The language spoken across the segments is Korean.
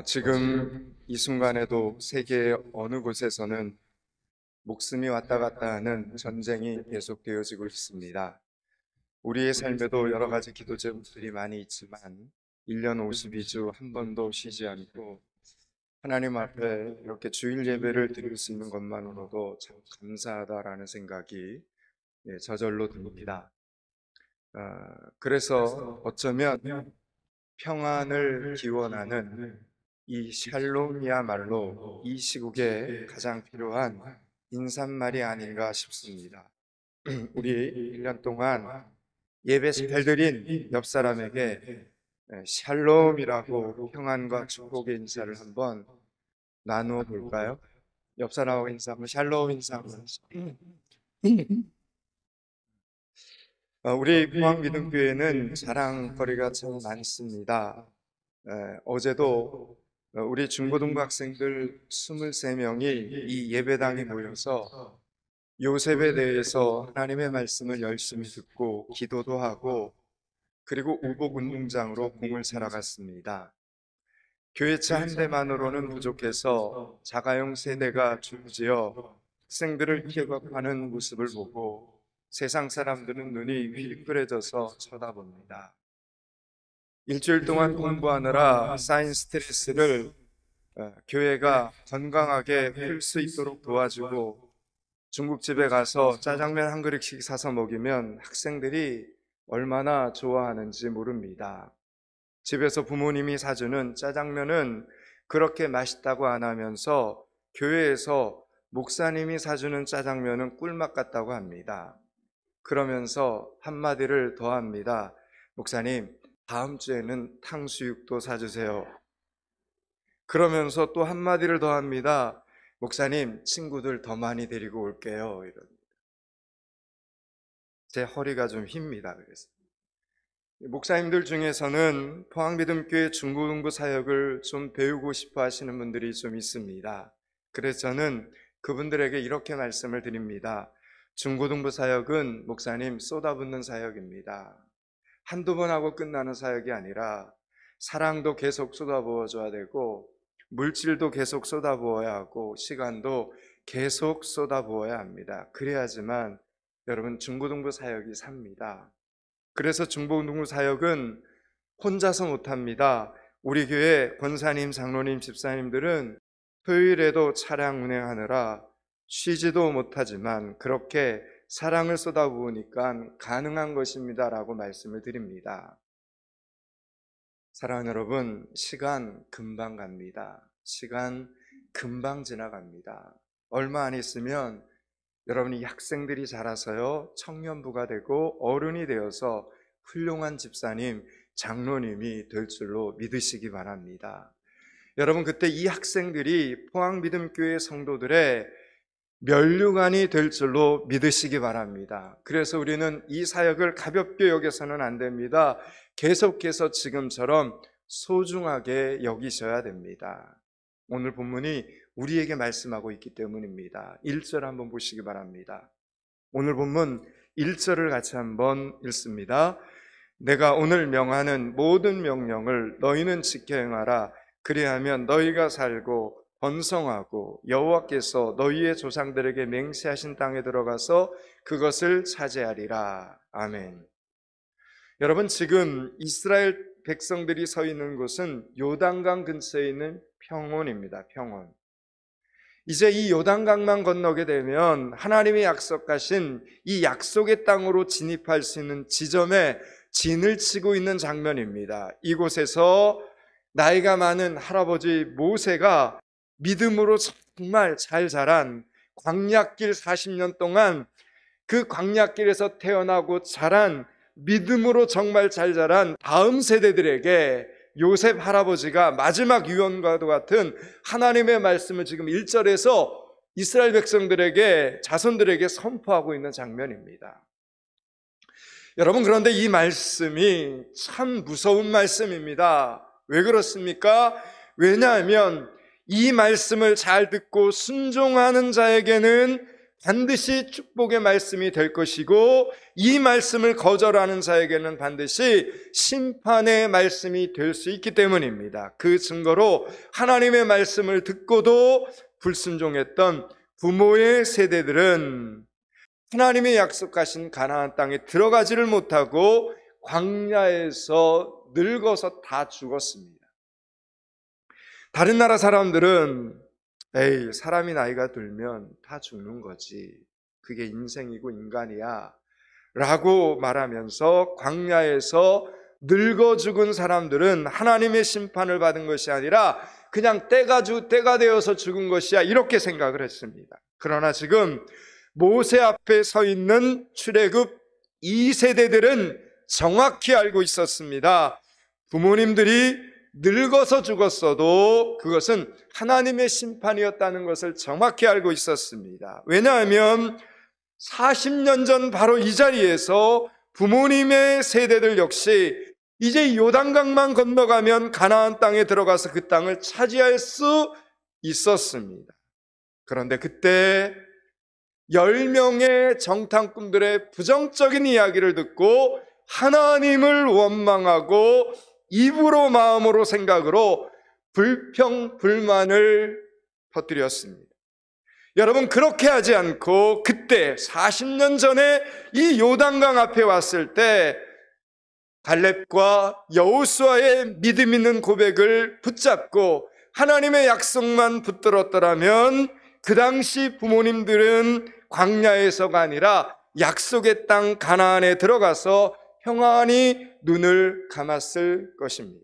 지금 이 순간에도 세계의 어느 곳에서는 목숨이 왔다 갔다 하는 전쟁이 계속되어지고 있습니다. 우리의 삶에도 여러 가지 기도 제목들이 많이 있지만 1년 52주 한 번도 쉬지 않고 하나님 앞에 이렇게 주일 예배를 드릴 수 있는 것만으로도 참 감사하다라는 생각이 저절로 듭니다. 그래서 어쩌면 평안을 기원하는 이 샬롬이야말로 이 시국에 가장 필요한 인사말이 아닌가 싶습니다. 우리 1년 동안 예배 잘 드린 옆 사람에게 샬롬이라고 평안과 축복의 인사를 한번 나누어 볼까요? 옆 사람하고 인사 한번 샬롬 인사 한번 하시죠. 우리 포항기둥교회는 자랑거리가 참 많습니다. 어제도 우리 중고등부 학생들 23명이 이 예배당에 모여서 요셉에 대해서 하나님의 말씀을 열심히 듣고 기도도 하고 그리고 우복운동장으로 공을 사러 갔습니다. 교회차 한 대만으로는 부족해서 자가용 세대가 줄지어 학생들을 기억하는 모습을 보고 세상 사람들은 눈이 휘끌해져서 쳐다봅니다. 일주일 동안 공부하느라 쌓인 스트레스를 교회가 건강하게 풀 수 있도록 도와주고 중국집에 가서 짜장면 한 그릇씩 사서 먹이면 학생들이 얼마나 좋아하는지 모릅니다. 집에서 부모님이 사주는 짜장면은 그렇게 맛있다고 안 하면서 교회에서 목사님이 사주는 짜장면은 꿀맛 같다고 합니다. 그러면서 한마디를 더 합니다. 목사님, 다음 주에는 탕수육도 사주세요. 그러면서 또 한마디를 더 합니다. 목사님, 친구들 더 많이 데리고 올게요. 이럽니다. 제 허리가 좀 힙니다. 그래서 목사님들 중에서는 포항미듬교회 중고등부 사역을 좀 배우고 싶어 하시는 분들이 좀 있습니다. 그래서 저는 그분들에게 이렇게 말씀을 드립니다. 중고등부 사역은 목사님 쏟아붓는 사역입니다. 한두 번 하고 끝나는 사역이 아니라 사랑도 계속 쏟아부어줘야 되고 물질도 계속 쏟아부어야 하고 시간도 계속 쏟아부어야 합니다. 그래야지만 여러분 중고등부 사역이 삽니다. 그래서 중고등부 사역은 혼자서 못합니다. 우리 교회 권사님, 장로님, 집사님들은 토요일에도 차량 운행하느라 쉬지도 못하지만 그렇게 사랑을 쏟아부으니까 가능한 것입니다 라고 말씀을 드립니다. 사랑하는 여러분, 시간 금방 갑니다. 시간 금방 지나갑니다. 얼마 안 있으면 여러분이 학생들이 자라서요 청년부가 되고 어른이 되어서 훌륭한 집사님, 장로님이 될 줄로 믿으시기 바랍니다. 여러분, 그때 이 학생들이 포항미듬교회 성도들의 면류관이 될 줄로 믿으시기 바랍니다. 그래서 우리는 이 사역을 가볍게 여겨서는 안 됩니다. 계속해서 지금처럼 소중하게 여기셔야 됩니다. 오늘 본문이 우리에게 말씀하고 있기 때문입니다. 1절 한번 보시기 바랍니다. 오늘 본문 1절을 같이 한번 읽습니다. 내가 오늘 명하는 모든 명령을 너희는 지켜 행하라. 그리하면 너희가 살고 번성하고 여호와께서 너희의 조상들에게 맹세하신 땅에 들어가서 그것을 차지하리라. 아멘. 여러분, 지금 이스라엘 백성들이 서 있는 곳은 요단강 근처에 있는 평원입니다. 평원. 이제 이 요단강만 건너게 되면 하나님이 약속하신 이 약속의 땅으로 진입할 수 있는 지점에 진을 치고 있는 장면입니다. 이곳에서 나이가 많은 할아버지 모세가 믿음으로 정말 잘 자란 광야길 40년 동안 그 광야길에서 태어나고 자란 믿음으로 정말 잘 자란 다음 세대들에게 요셉 할아버지가 마지막 유언과도 같은 하나님의 말씀을 지금 1절에서 이스라엘 백성들에게, 자손들에게 선포하고 있는 장면입니다. 여러분, 그런데 이 말씀이 참 무서운 말씀입니다. 왜 그렇습니까? 왜냐하면 이 말씀을 잘 듣고 순종하는 자에게는 반드시 축복의 말씀이 될 것이고, 이 말씀을 거절하는 자에게는 반드시 심판의 말씀이 될 수 있기 때문입니다. 그 증거로 하나님의 말씀을 듣고도 불순종했던 부모의 세대들은 하나님의 약속하신 가나안 땅에 들어가지를 못하고 광야에서 늙어서 다 죽었습니다. 다른 나라 사람들은 에이, 사람이 나이가 들면 다 죽는 거지, 그게 인생이고 인간이야 라고 말하면서 광야에서 늙어 죽은 사람들은 하나님의 심판을 받은 것이 아니라 그냥 때가 되어서 죽은 것이야, 이렇게 생각을 했습니다. 그러나 지금 모세 앞에 서 있는 출애굽 2세대들은 정확히 알고 있었습니다. 부모님들이 늙어서 죽었어도 그것은 하나님의 심판이었다는 것을 정확히 알고 있었습니다. 왜냐하면 40년 전 바로 이 자리에서 부모님의 세대들 역시 이제 요단강만 건너가면 가나안 땅에 들어가서 그 땅을 차지할 수 있었습니다. 그런데 그때 10명의 정탐꾼들의 부정적인 이야기를 듣고 하나님을 원망하고 입으로 마음으로 생각으로 불평 불만을 퍼뜨렸습니다. 여러분, 그렇게 하지 않고 그때 40년 전에 이 요단강 앞에 왔을 때 갈렙과 여호수아의 믿음 있는 고백을 붙잡고 하나님의 약속만 붙들었더라면 그 당시 부모님들은 광야에서가 아니라 약속의 땅 가나안에 들어가서 평안히 눈을 감았을 것입니다.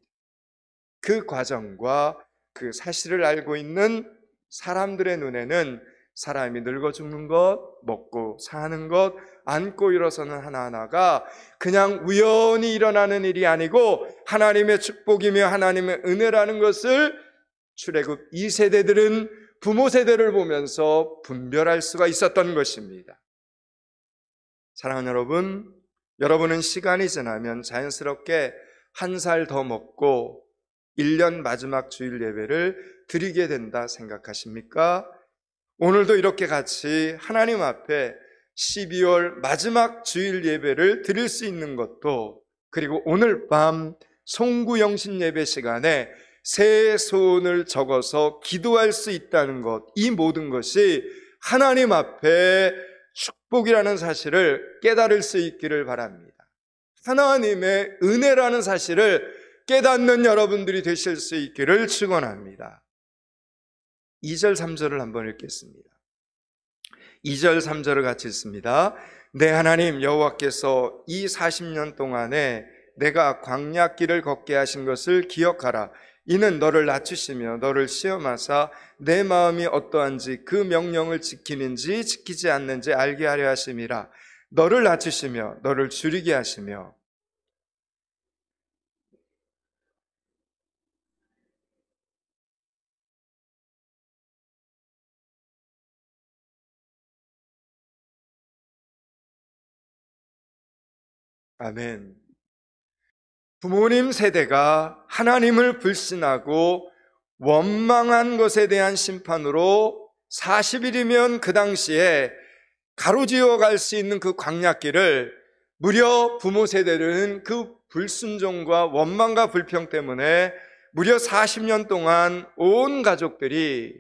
그 과정과 그 사실을 알고 있는 사람들의 눈에는 사람이 늙어 죽는 것, 먹고 사는 것, 앉고 일어서는 하나하나가 그냥 우연히 일어나는 일이 아니고 하나님의 축복이며 하나님의 은혜라는 것을 출애굽 2세대들은 부모 세대를 보면서 분별할 수가 있었던 것입니다. 사랑하는 여러분, 여러분은 시간이 지나면 자연스럽게 한 살 더 먹고 1년 마지막 주일 예배를 드리게 된다 생각하십니까? 오늘도 이렇게 같이 하나님 앞에 12월 마지막 주일 예배를 드릴 수 있는 것도, 그리고 오늘 밤 송구영신 예배 시간에 새 소원을 적어서 기도할 수 있다는 것, 이 모든 것이 하나님 앞에 축복이라는 사실을 깨달을 수 있기를 바랍니다. 하나님의 은혜라는 사실을 깨닫는 여러분들이 되실 수 있기를 축원합니다. 2절 3절을 한번 읽겠습니다. 2절 3절을 같이 읽습니다. 내 하나님 여호와께서 이 40년 동안에 내가 광야길을 걷게 하신 것을 기억하라. 이는 너를 낮추시며 너를 시험하사 내 마음이 어떠한지 그 명령을 지키는지 지키지 않는지 알게 하려 하심이라. 너를 낮추시며 너를 줄이게 하시며. 아멘. 부모님 세대가 하나님을 불신하고 원망한 것에 대한 심판으로 40일이면 그 당시에 가로지어 갈 수 있는 그 광야길을 무려 부모 세대는 그 불순종과 원망과 불평 때문에 무려 40년 동안 온 가족들이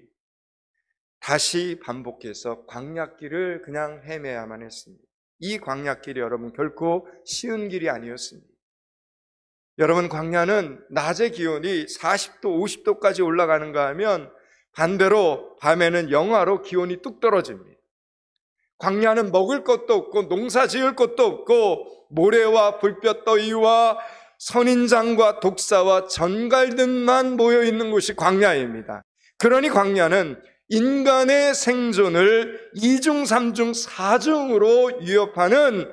다시 반복해서 광야길을 그냥 헤매야만 했습니다. 이 광야길이 여러분 결코 쉬운 길이 아니었습니다. 여러분, 광야는 낮의 기온이 40도, 50도까지 올라가는가 하면 반대로 밤에는 영하로 기온이 뚝 떨어집니다. 광야는 먹을 것도 없고 농사 지을 것도 없고 모래와 불볕더위와 선인장과 독사와 전갈들만 모여있는 곳이 광야입니다. 그러니 광야는 인간의 생존을 2중, 3중, 4중으로 위협하는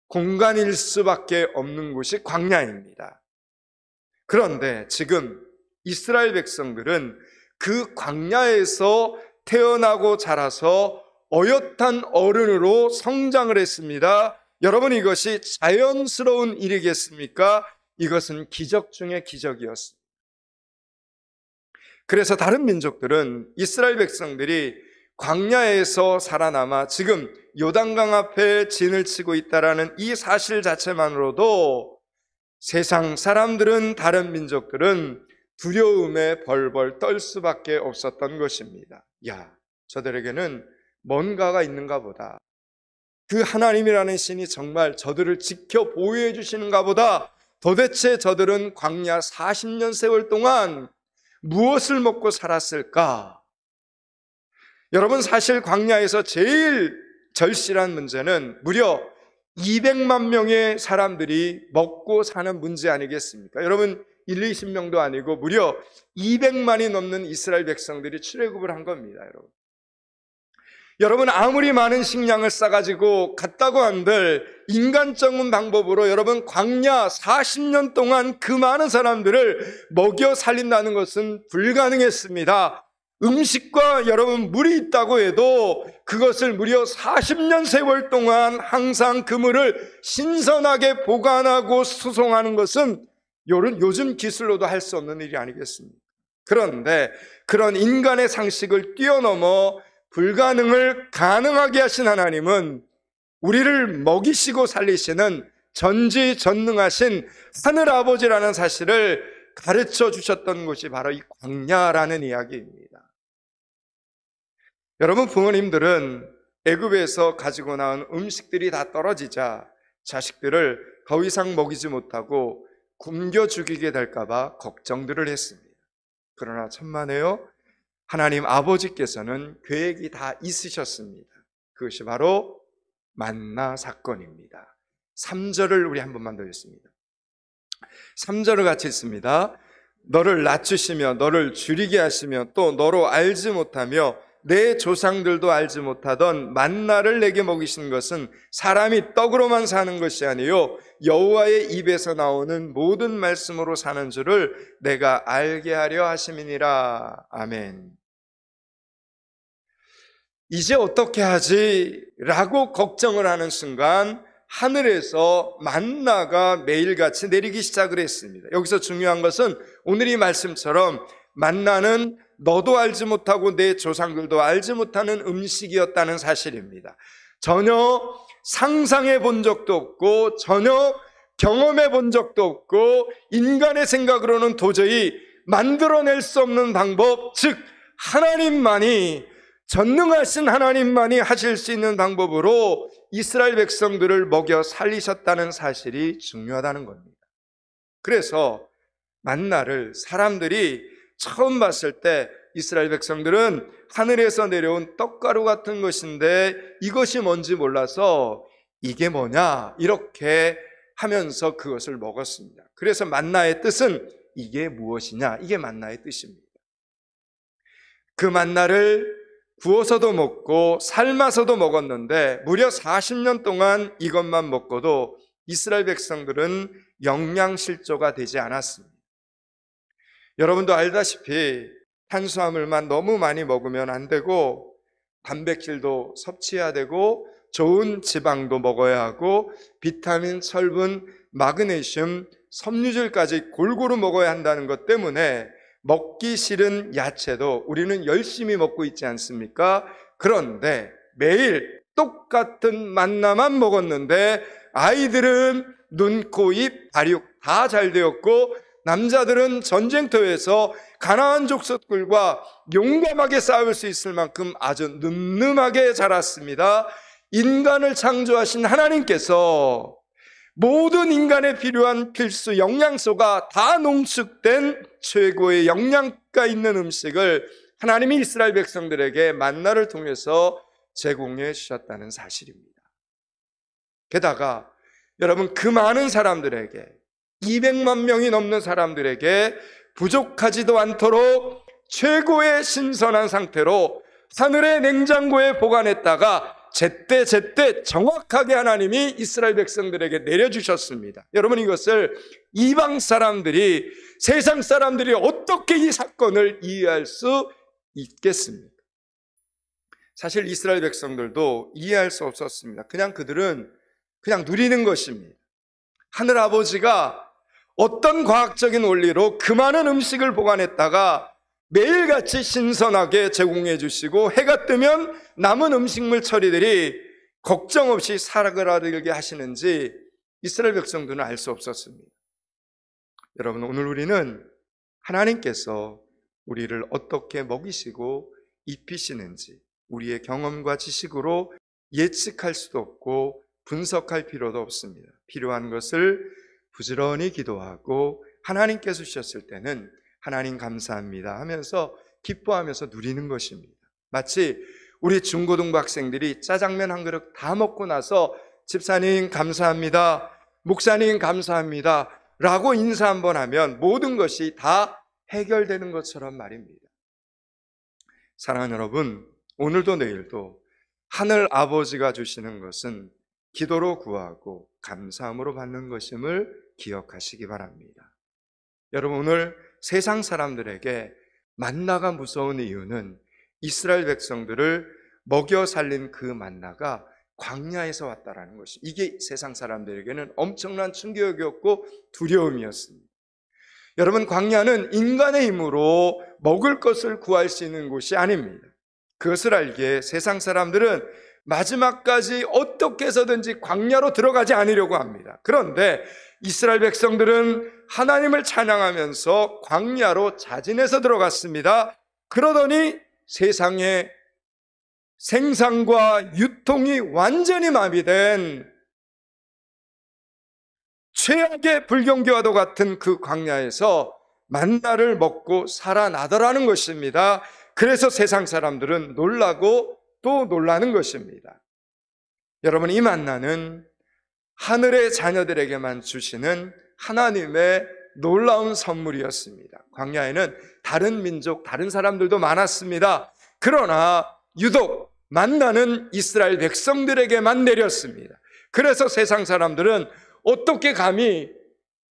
공간일 수밖에 없는 곳이 광야입니다. 그런데 지금 이스라엘 백성들은 그 광야에서 태어나고 자라서 어엿한 어른으로 성장을 했습니다. 여러분, 이것이 자연스러운 일이겠습니까? 이것은 기적 중의 기적이었습니다. 그래서 다른 민족들은 이스라엘 백성들이 광야에서 살아남아 지금 요단강 앞에 진을 치고 있다라는 이 사실 자체만으로도 세상 사람들은, 다른 민족들은 두려움에 벌벌 떨 수밖에 없었던 것입니다. 야, 저들에게는 뭔가가 있는가 보다. 그 하나님이라는 신이 정말 저들을 지켜 보호해 주시는가 보다. 도대체 저들은 광야 40년 세월 동안 무엇을 먹고 살았을까? 여러분, 사실 광야에서 제일 절실한 문제는 무려 200만 명의 사람들이 먹고 사는 문제 아니겠습니까? 여러분, 20명도 아니고 무려 200만이 넘는 이스라엘 백성들이 출애굽을 한 겁니다. 여러분, 아무리 많은 식량을 싸가지고 갔다고 한들 인간적인 방법으로 여러분 광야 40년 동안 그 많은 사람들을 먹여 살린다는 것은 불가능했습니다. 음식과 여러분 물이 있다고 해도 그것을 무려 40년 세월 동안 항상 그 물을 신선하게 보관하고 수송하는 것은 요즘 기술로도 할 수 없는 일이 아니겠습니까? 그런데 그런 인간의 상식을 뛰어넘어 불가능을 가능하게 하신 하나님은 우리를 먹이시고 살리시는 전지전능하신 하늘아버지라는 사실을 가르쳐 주셨던 것이 바로 이 광야라는 이야기입니다. 여러분, 부모님들은 애굽에서 가지고 나온 음식들이 다 떨어지자 자식들을 더 이상 먹이지 못하고 굶겨 죽이게 될까 봐 걱정들을 했습니다. 그러나 천만에요, 하나님 아버지께서는 계획이 다 있으셨습니다. 그것이 바로 만나 사건입니다. 3절을 우리 한 번만 더 읽습니다. 3절을 같이 읽습니다. 너를 낮추시며 너를 줄이게 하시며 또 너로 알지 못하며 내 조상들도 알지 못하던 만나를 내게 먹이신 것은 사람이 떡으로만 사는 것이 아니요 여호와의 입에서 나오는 모든 말씀으로 사는 줄을 내가 알게 하려 하심이니라. 아멘. 이제 어떻게 하지? 라고 걱정을 하는 순간 하늘에서 만나가 매일같이 내리기 시작을 했습니다. 여기서 중요한 것은 오늘 이 말씀처럼 만나는 너도 알지 못하고 내 조상들도 알지 못하는 음식이었다는 사실입니다. 전혀 상상해 본 적도 없고 전혀 경험해 본 적도 없고 인간의 생각으로는 도저히 만들어낼 수 없는 방법, 즉 하나님만이, 전능하신 하나님만이 하실 수 있는 방법으로 이스라엘 백성들을 먹여 살리셨다는 사실이 중요하다는 겁니다. 그래서 만나를 사람들이 처음 봤을 때 이스라엘 백성들은 하늘에서 내려온 떡가루 같은 것인데 이것이 뭔지 몰라서 이게 뭐냐 이렇게 하면서 그것을 먹었습니다. 그래서 만나의 뜻은 이게 무엇이냐, 이게 만나의 뜻입니다. 그 만나를 구워서도 먹고 삶아서도 먹었는데 무려 40년 동안 이것만 먹고도 이스라엘 백성들은 영양실조가 되지 않았습니다. 여러분도 알다시피 탄수화물만 너무 많이 먹으면 안 되고 단백질도 섭취해야 되고 좋은 지방도 먹어야 하고 비타민, 철분, 마그네슘, 섬유질까지 골고루 먹어야 한다는 것 때문에 먹기 싫은 야채도 우리는 열심히 먹고 있지 않습니까? 그런데 매일 똑같은 만나만 먹었는데 아이들은 눈, 코, 입, 발육 다 잘 되었고 남자들은 전쟁터에서 가나안 족속들과 용감하게 싸울 수 있을 만큼 아주 늠름하게 자랐습니다. 인간을 창조하신 하나님께서 모든 인간에 필요한 필수 영양소가 다 농축된 최고의 영양가 있는 음식을 하나님이 이스라엘 백성들에게 만나를 통해서 제공해 주셨다는 사실입니다. 게다가 여러분, 그 많은 사람들에게 200만 명이 넘는 사람들에게 부족하지도 않도록 최고의 신선한 상태로 하늘의 냉장고에 보관했다가 제때 정확하게 하나님이 이스라엘 백성들에게 내려주셨습니다. 여러분, 이것을 이방 사람들이, 세상 사람들이 어떻게 이 사건을 이해할 수 있겠습니까? 사실 이스라엘 백성들도 이해할 수 없었습니다. 그들은 그냥 누리는 것입니다. 하늘 아버지가 어떤 과학적인 원리로 그 많은 음식을 보관했다가 매일같이 신선하게 제공해 주시고 해가 뜨면 남은 음식물 처리들이 걱정 없이 사그라들게 하시는지 이스라엘 백성들은 알 수 없었습니다. 여러분, 오늘 우리는 하나님께서 우리를 어떻게 먹이시고 입히시는지 우리의 경험과 지식으로 예측할 수도 없고 분석할 필요도 없습니다. 필요한 것을 부지런히 기도하고 하나님께서 주셨을 때는 하나님 감사합니다 하면서 기뻐하면서 누리는 것입니다. 마치 우리 중고등부 학생들이 짜장면 한 그릇 다 먹고 나서 집사님 감사합니다, 목사님 감사합니다 라고 인사 한번 하면 모든 것이 다 해결되는 것처럼 말입니다. 사랑하는 여러분, 오늘도 내일도 하늘 아버지가 주시는 것은 기도로 구하고 감사함으로 받는 것임을 기억하시기 바랍니다. 여러분, 오늘 세상 사람들에게 만나가 무서운 이유는 이스라엘 백성들을 먹여 살린 그 만나가 광야에서 왔다라는 것이, 이게 세상 사람들에게는 엄청난 충격이었고 두려움이었습니다. 여러분, 광야는 인간의 힘으로 먹을 것을 구할 수 있는 곳이 아닙니다. 그것을 알기에 세상 사람들은 마지막까지 어떻게 해서든지 광야로 들어가지 않으려고 합니다. 그런데 이스라엘 백성들은 하나님을 찬양하면서 광야로 자진해서 들어갔습니다. 그러더니 세상에 생산과 유통이 완전히 마비된 최악의 불경기와도 같은 그 광야에서 만나를 먹고 살아나더라는 것입니다. 그래서 세상 사람들은 놀라고 또 놀라는 것입니다. 여러분, 이 만나는 하늘의 자녀들에게만 주시는 하나님의 놀라운 선물이었습니다. 광야에는 다른 민족, 다른 사람들도 많았습니다. 그러나 유독 만나는 이스라엘 백성들에게만 내렸습니다. 그래서 세상 사람들은 어떻게 감히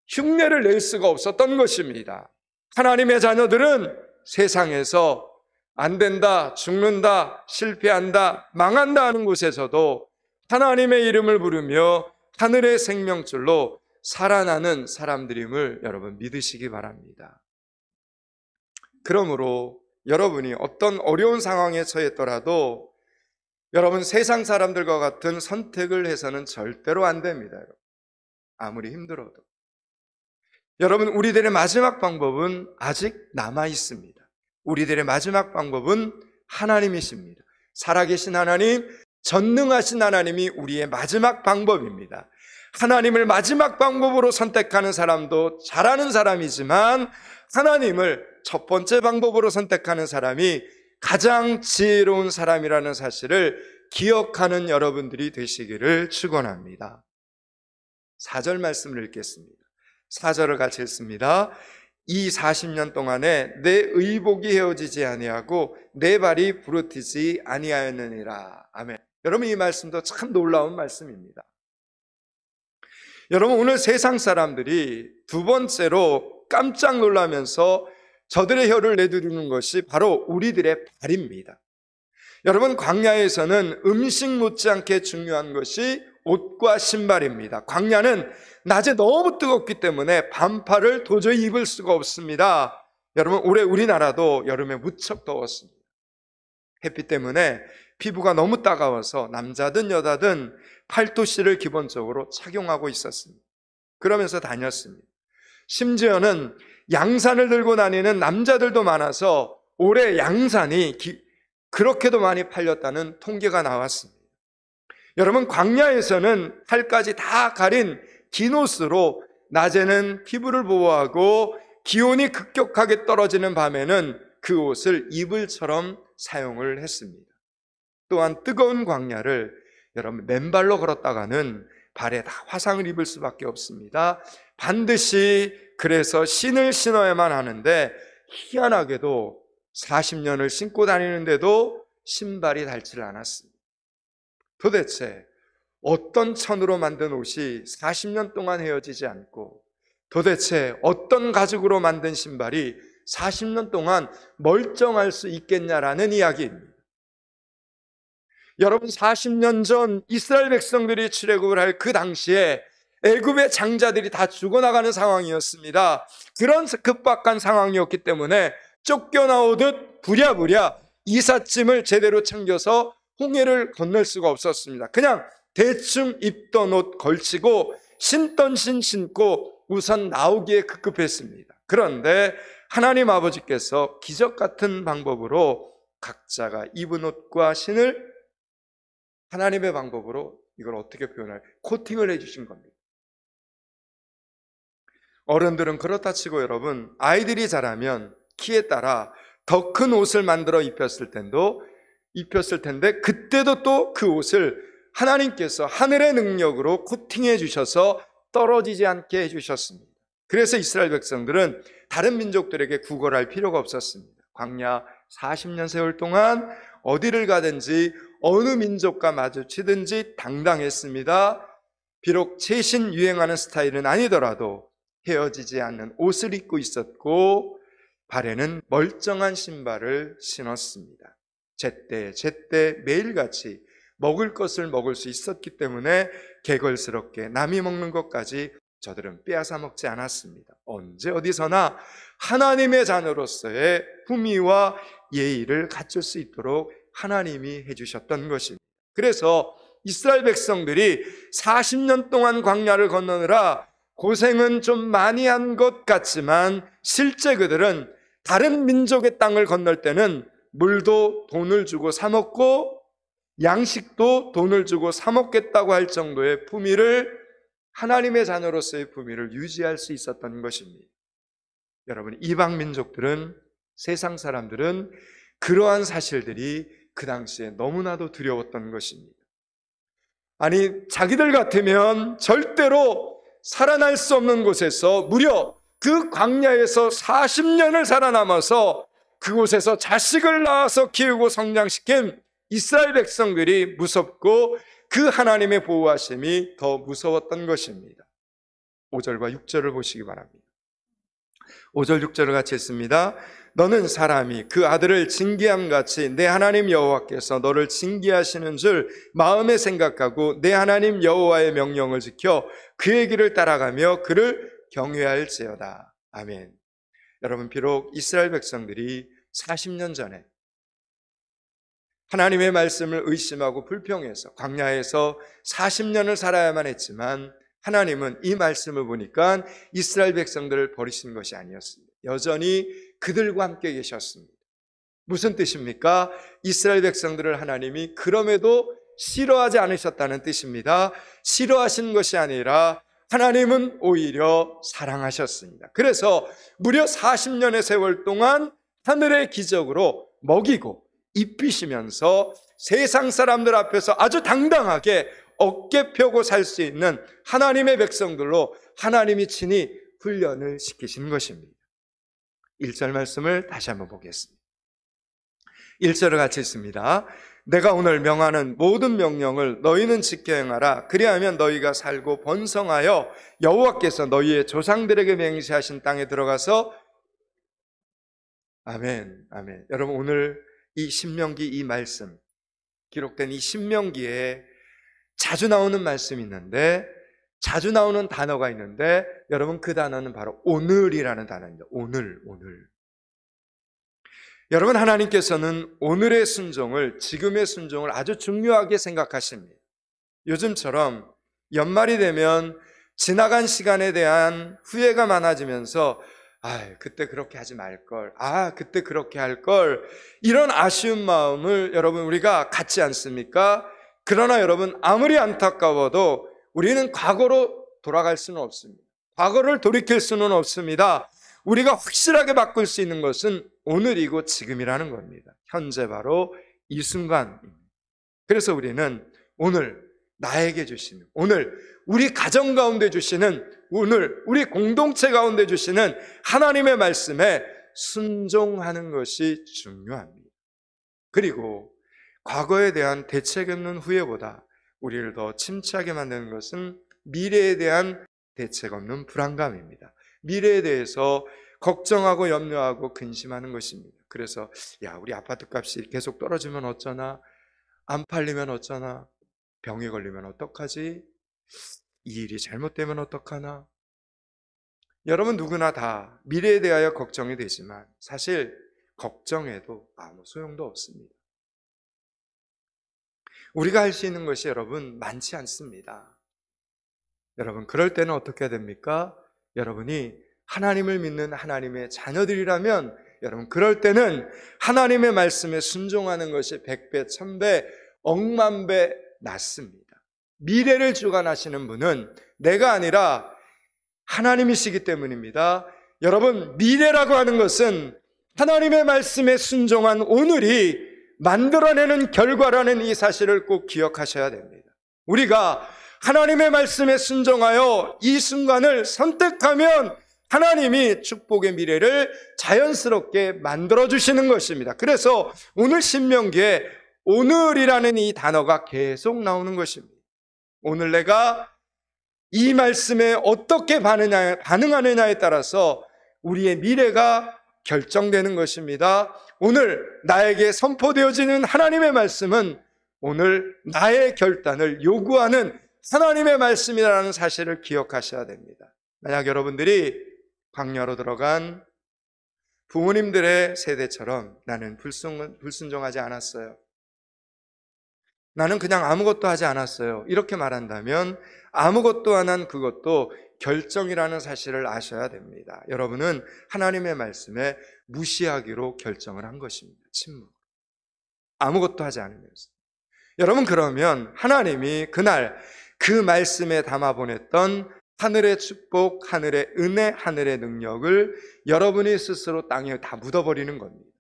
흉내를 낼 수가 없었던 것입니다. 하나님의 자녀들은 세상에서 안 된다, 죽는다, 실패한다, 망한다 하는 곳에서도 하나님의 이름을 부르며 하늘의 생명줄로 살아나는 사람들임을 여러분 믿으시기 바랍니다. 그러므로 여러분이 어떤 어려운 상황에 처했더라도 여러분, 세상 사람들과 같은 선택을 해서는 절대로 안 됩니다. 여러분. 아무리 힘들어도. 여러분, 우리들의 마지막 방법은 아직 남아 있습니다. 우리들의 마지막 방법은 하나님이십니다. 살아계신 하나님, 전능하신 하나님이 우리의 마지막 방법입니다. 하나님을 마지막 방법으로 선택하는 사람도 잘하는 사람이지만 하나님을 첫 번째 방법으로 선택하는 사람이 가장 지혜로운 사람이라는 사실을 기억하는 여러분들이 되시기를 축원합니다. 4절 말씀을 읽겠습니다. 4절을 같이 읽습니다. 이 40년 동안에 내 의복이 헤어지지 아니하고 내 발이 부르트지 아니하였느니라. 아멘. 여러분, 이 말씀도 참 놀라운 말씀입니다. 여러분, 오늘 세상 사람들이 두 번째로 깜짝 놀라면서 저들의 혀를 내두르는 것이 바로 우리들의 발입니다. 여러분, 광야에서는 음식 못지않게 중요한 것이 옷과 신발입니다. 광야는 낮에 너무 뜨겁기 때문에 반팔을 도저히 입을 수가 없습니다. 여러분, 올해 우리나라도 여름에 무척 더웠습니다. 햇빛 때문에 피부가 너무 따가워서 남자든 여자든 팔토시를 기본적으로 착용하고 있었습니다. 그러면서 다녔습니다. 심지어는 양산을 들고 다니는 남자들도 많아서 올해 양산이 그렇게도 많이 팔렸다는 통계가 나왔습니다. 여러분, 광야에서는 팔까지 다 가린 긴 옷으로 낮에는 피부를 보호하고 기온이 급격하게 떨어지는 밤에는 그 옷을 이불처럼 사용을 했습니다. 또한 뜨거운 광야를 여러분 맨발로 걸었다가는 발에 다 화상을 입을 수밖에 없습니다. 반드시 그래서 신을 신어야만 하는데 희한하게도 40년을 신고 다니는데도 신발이 닳지를 않았습니다. 도대체 어떤 천으로 만든 옷이 40년 동안 헤어지지 않고 도대체 어떤 가죽으로 만든 신발이 40년 동안 멀쩡할 수 있겠냐라는 이야기입니다. 여러분, 40년 전 이스라엘 백성들이 출애굽을 할 그 당시에 애굽의 장자들이 다 죽어나가는 상황이었습니다. 그런 급박한 상황이었기 때문에 쫓겨나오듯 부랴부랴 이삿짐을 제대로 챙겨서 홍해를 건널 수가 없었습니다. 그냥 대충 입던 옷 걸치고 신던 신 신고 우선 나오기에 급급했습니다. 그런데 하나님 아버지께서 기적 같은 방법으로 각자가 입은 옷과 신을 하나님의 방법으로 이걸 어떻게 표현할 코팅을 해주신 겁니다. 어른들은 그렇다 치고 여러분, 아이들이 자라면 키에 따라 더 큰 옷을 만들어 입혔을 텐데 그때도 또 그 옷을 하나님께서 하늘의 능력으로 코팅해 주셔서 떨어지지 않게 해주셨습니다. 그래서 이스라엘 백성들은 다른 민족들에게 구걸할 필요가 없었습니다. 광야 40년 세월 동안 어디를 가든지 어느 민족과 마주치든지 당당했습니다. 비록 최신 유행하는 스타일은 아니더라도 헤어지지 않는 옷을 입고 있었고 발에는 멀쩡한 신발을 신었습니다. 제때 매일같이 먹을 것을 먹을 수 있었기 때문에 개걸스럽게 남이 먹는 것까지 저들은 빼앗아 먹지 않았습니다. 언제 어디서나 하나님의 자녀로서의 품위와 예의를 갖출 수 있도록 하나님이 해주셨던 것입니다. 그래서 이스라엘 백성들이 40년 동안 광야를 건너느라 고생은 좀 많이 한 것 같지만 실제 그들은 다른 민족의 땅을 건널 때는 물도 돈을 주고 사 먹고 양식도 돈을 주고 사 먹겠다고 할 정도의 품위를, 하나님의 자녀로서의 품위를 유지할 수 있었던 것입니다. 여러분, 이방 민족들은, 세상 사람들은 그러한 사실들이 그 당시에 너무나도 두려웠던 것입니다. 아니, 자기들 같으면 절대로 살아날 수 없는 곳에서 무려 그 광야에서 40년을 살아남아서 그곳에서 자식을 낳아서 키우고 성장시킨 이스라엘 백성들이 무섭고 그 하나님의 보호하심이 더 무서웠던 것입니다. 5절과 6절을 보시기 바랍니다. 5절 6절을 같이 읽습니다. 너는 사람이 그 아들을 징계함같이 내 하나님 여호와께서 너를 징계하시는 줄 마음에 생각하고 내 하나님 여호와의 명령을 지켜 그의 길을 따라가며 그를 경외할지어다. 아멘. 여러분, 비록 이스라엘 백성들이 40년 전에 하나님의 말씀을 의심하고 불평해서 광야에서 40년을 살아야만 했지만 하나님은 이 말씀을 보니까 이스라엘 백성들을 버리신 것이 아니었습니다. 여전히 그들과 함께 계셨습니다. 무슨 뜻입니까? 이스라엘 백성들을 하나님이 그럼에도 싫어하지 않으셨다는 뜻입니다. 싫어하신 것이 아니라 하나님은 오히려 사랑하셨습니다. 그래서 무려 40년의 세월 동안 하늘의 기적으로 먹이고 입히시면서 세상 사람들 앞에서 아주 당당하게 어깨 펴고 살 수 있는 하나님의 백성들로 하나님이 친히 훈련을 시키신 것입니다. 1절 말씀을 다시 한번 보겠습니다. 1절을 같이 읽습니다. 내가 오늘 명하는 모든 명령을 너희는 지켜 행하라. 그리하면 너희가 살고 번성하여 여호와께서 너희의 조상들에게 맹세하신 땅에 들어가서 아멘, 아멘. 여러분, 오늘 이 신명기 이 말씀, 기록된 이 신명기에 자주 나오는 말씀이 있는데, 자주 나오는 단어가 있는데, 여러분, 그 단어는 바로 오늘이라는 단어입니다. 오늘. 여러분, 하나님께서는 오늘의 순종을, 지금의 순종을 아주 중요하게 생각하십니다. 요즘처럼 연말이 되면 지나간 시간에 대한 후회가 많아지면서 그때 그렇게 하지 말걸, 그때 그렇게 할걸, 이런 아쉬운 마음을 여러분 우리가 갖지 않습니까? 그러나 여러분, 아무리 안타까워도 우리는 과거로 돌아갈 수는 없습니다. 과거를 돌이킬 수는 없습니다. 우리가 확실하게 바꿀 수 있는 것은 오늘이고 지금이라는 겁니다. 현재 바로 이 순간입니다. 그래서 우리는 오늘 나에게 주시는, 오늘 우리 가정 가운데 주시는, 오늘 우리 공동체 가운데 주시는 하나님의 말씀에 순종하는 것이 중요합니다. 그리고 과거에 대한 대책 없는 후회보다 우리를 더 침체하게 만드는 것은 미래에 대한 대책 없는 불안감입니다. 미래에 대해서 걱정하고 염려하고 근심하는 것입니다. 그래서 우리 아파트 값이 계속 떨어지면 어쩌나, 안 팔리면 어쩌나, 병에 걸리면 어떡하지, 이 일이 잘못되면 어떡하나. 여러분, 누구나 다 미래에 대하여 걱정이 되지만 사실 걱정해도 아무 소용도 없습니다. 우리가 할 수 있는 것이 여러분 많지 않습니다. 여러분 그럴 때는 어떻게 해야 됩니까? 여러분이 하나님을 믿는 하나님의 자녀들이라면 여러분 그럴 때는 하나님의 말씀에 순종하는 것이 100배, 1000배, 억만 배 낫습니다. 미래를 주관하시는 분은 내가 아니라 하나님이시기 때문입니다. 여러분 미래라고 하는 것은 하나님의 말씀에 순종한 오늘이 만들어내는 결과라는 이 사실을 꼭 기억하셔야 됩니다. 우리가 하나님의 말씀에 순종하여 이 순간을 선택하면 하나님이 축복의 미래를 자연스럽게 만들어주시는 것입니다. 그래서 오늘 신명기에 오늘이라는 이 단어가 계속 나오는 것입니다. 오늘 내가 이 말씀에 어떻게 반응하느냐에 따라서 우리의 미래가 결정되는 것입니다. 오늘 나에게 선포되어지는 하나님의 말씀은 오늘 나의 결단을 요구하는 하나님의 말씀이라는 사실을 기억하셔야 됩니다. 만약 여러분들이 광야로 들어간 부모님들의 세대처럼 나는 불순종하지 않았어요, 나는 그냥 아무것도 하지 않았어요, 이렇게 말한다면 아무것도 안 한 그것도 결정이라는 사실을 아셔야 됩니다. 여러분은 하나님의 말씀에 무시하기로 결정을 한 것입니다. 침묵, 아무것도 하지 않으면서. 여러분 그러면 하나님이 그날 그 말씀에 담아 보냈던 하늘의 축복, 하늘의 은혜, 하늘의 능력을 여러분이 스스로 땅에 다 묻어버리는 겁니다.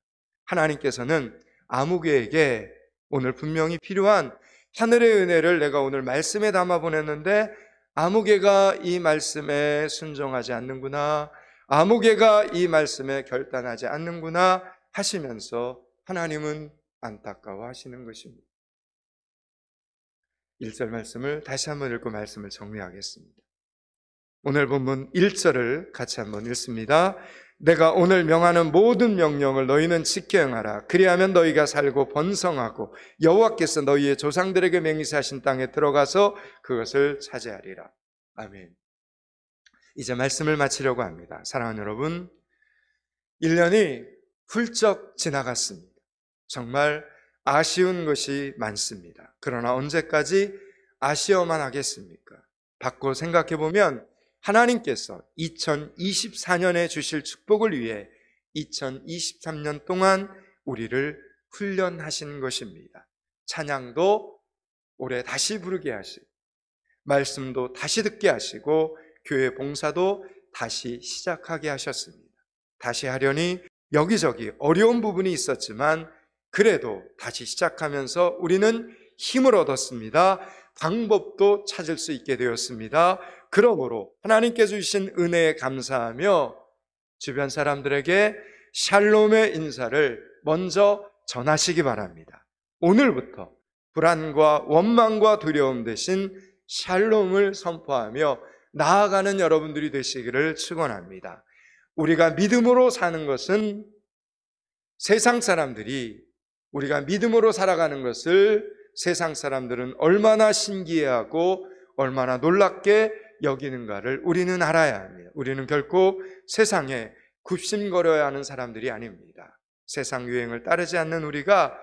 하나님께서는 아무개에게 오늘 분명히 필요한 하늘의 은혜를 내가 오늘 말씀에 담아 보냈는데 아무개가 이 말씀에 순종하지 않는구나, 아무개가 이 말씀에 결단하지 않는구나 하시면서 하나님은 안타까워 하시는 것입니다. 1절 말씀을 다시 한번 읽고 말씀을 정리하겠습니다. 오늘 본문 1절을 같이 한번 읽습니다. 내가 오늘 명하는 모든 명령을 너희는 지켜 행하라. 그리하면 너희가 살고 번성하고 여호와께서 너희의 조상들에게 맹세하신 땅에 들어가서 그것을 차지하리라. 아멘. 이제 말씀을 마치려고 합니다. 사랑하는 여러분, 1년이 훌쩍 지나갔습니다. 정말 아쉬운 것이 많습니다. 그러나 언제까지 아쉬워만 하겠습니까? 바꿔 생각해 보면 하나님께서 2024년에 주실 축복을 위해 2023년 동안 우리를 훈련하신 것입니다. 찬양도 올해 다시 부르게 하시고, 말씀도 다시 듣게 하시고, 교회 봉사도 다시 시작하게 하셨습니다. 다시 하려니 여기저기 어려운 부분이 있었지만 그래도 다시 시작하면서 우리는 힘을 얻었습니다. 방법도 찾을 수 있게 되었습니다. 그러므로 하나님께서 주신 은혜에 감사하며 주변 사람들에게 샬롬의 인사를 먼저 전하시기 바랍니다. 오늘부터 불안과 원망과 두려움 대신 샬롬을 선포하며 나아가는 여러분들이 되시기를 축원합니다. 우리가 믿음으로 사는 것은 세상 사람들이 우리가 믿음으로 살아가는 것을 세상 사람들은 얼마나 신기해하고 얼마나 놀랍게 여기는가를 우리는 알아야 합니다. 우리는 결코 세상에 굽신거려야 하는 사람들이 아닙니다. 세상 유행을 따르지 않는 우리가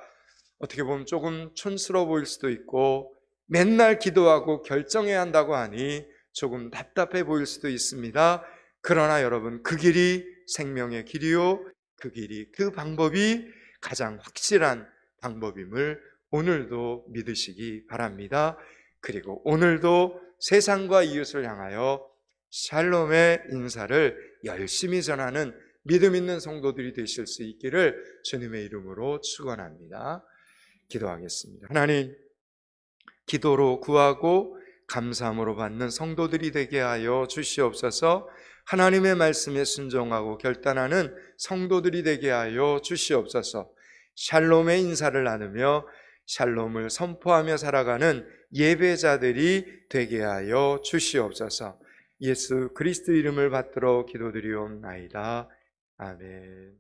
어떻게 보면 조금 촌스러워 보일 수도 있고 맨날 기도하고 결정해야 한다고 하니 조금 답답해 보일 수도 있습니다. 그러나 여러분, 그 길이 생명의 길이요, 그 방법이 가장 확실한 방법임을 오늘도 믿으시기 바랍니다. 그리고 오늘도 세상과 이웃을 향하여 샬롬의 인사를 열심히 전하는 믿음 있는 성도들이 되실 수 있기를 주님의 이름으로 축원합니다. 기도하겠습니다. 하나님, 기도로 구하고 감사함으로 받는 성도들이 되게 하여 주시옵소서. 하나님의 말씀에 순종하고 결단하는 성도들이 되게 하여 주시옵소서. 샬롬의 인사를 나누며 샬롬을 선포하며 살아가는 예배자들이 되게 하여 주시옵소서. 예수 그리스도 이름을 받들어 기도드리옵나이다. 아멘.